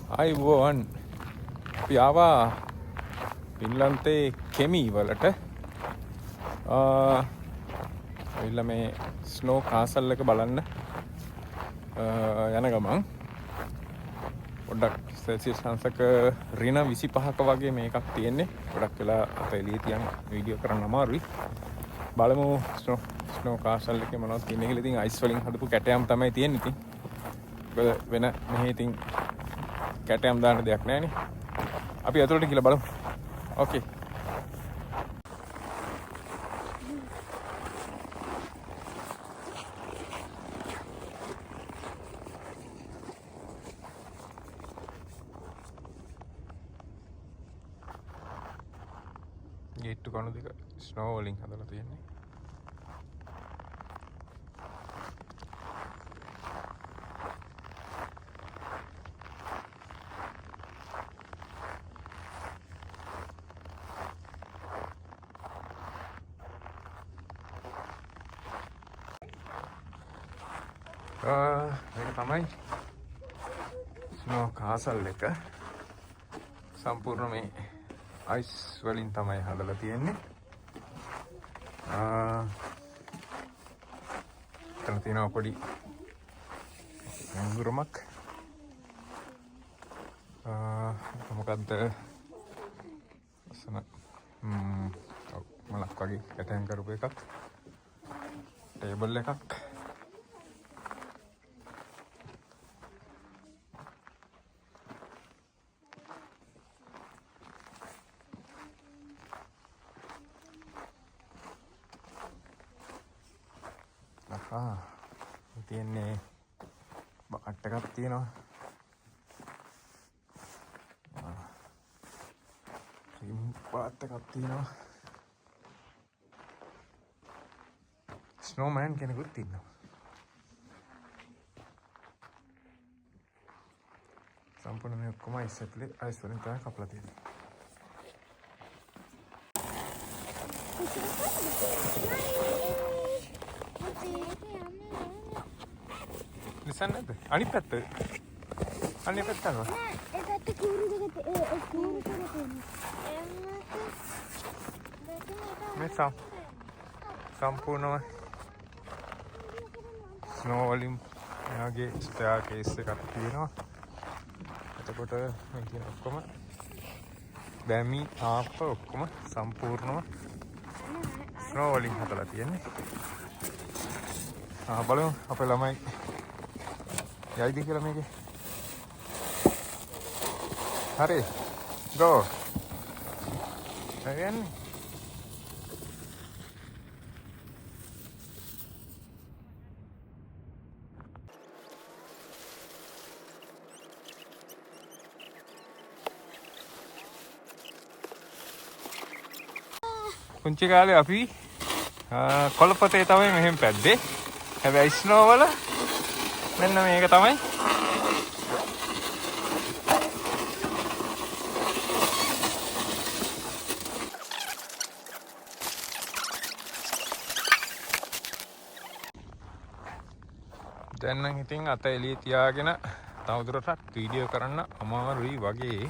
අයිබෝවන් අපි ආවා පින්ලන්තේ කෙමී වලට ඇවිල්ලා මේ ස්නෝ කාසල් එක බලන්න යන ගමන් පොඩ්ඩක් සෙල්සියස් අංශක ඍණ 25ක වගේ මේකක් තියෙන්නේ. ගොඩක් වෙලා අත එළියේ තියන් වීඩියෝ කරන්න අමාරුයි. බලමු ස්නෝ කාසල් එකේ මොනවද තියෙන්නේ කියලා. ඉතින් අයිස් වලින් හදපු කැටයම් තමයි තියෙන්නේ. ඉතින් වෙන මෙහි ඉතින් කැටයම් දාන්න දෙයක් නැහැ නේ. අපි අතුලට ගිහලා බලමු. ඕකේ. ගේට්ටු කණු දෙක ස්නෝ වලින් හදලා තියෙන්නේ. මේක තමයි ස්නෝ කාසල් එක. සම්පූර්ණ මේ අයිස් වලින් තමයි හදලා තියෙන්නේ. එතන තියෙනවා පොඩි අඟුරුමක්. මොකද්ද? අසන මලක් වගේ කැටයම් කරපු එකක්. ටේබල් එකක්. තියෙන්නේ බකට් එකක් තියෙනවා. රිම් පාත් එකක් තියෙනවා. ස්නෝමෑන් කෙනෙකුත් ඉන්නවා. සම්පූර්ණ මේ ඔක්කොම අයිස් ඇතුලේ අයිස් වලින් තමයි කපලා තියෙන්නේ. Lisan නැද්ද? අනිත් පැත්ත. අනිත් පැත්ත අරවා. නෑ ඒ පැත්ත කූරු දෙක කූරු දෙක තියෙනවා. මේ සම්පූර්ණව ස්නෝ වලින් එයාගේ ස්ටෙයා කේස් එකක් තියෙනවා. එතකොට මේ තියෙන ඔක්කොම බැමි ආප්ප ඔක්කොම සම්පූර්ණව ස්නෝ වලින් හදලා තියෙන්නේ. බලමු අපේ ළමයි යයිද කියලා මේකේ. හරි. ගෝ. again. පුංචි කාලේ අපි කොළපතේ තමයි මෙහෙම පැද්දේ. හැබැයි ස්නෝ වල මෙන්න මේක තමයි. දැන් නම් ඉතින් අත එළියේ තියාගෙන තවදුරටත් වීඩියෝ කරන්න අමාරුයි වගේ.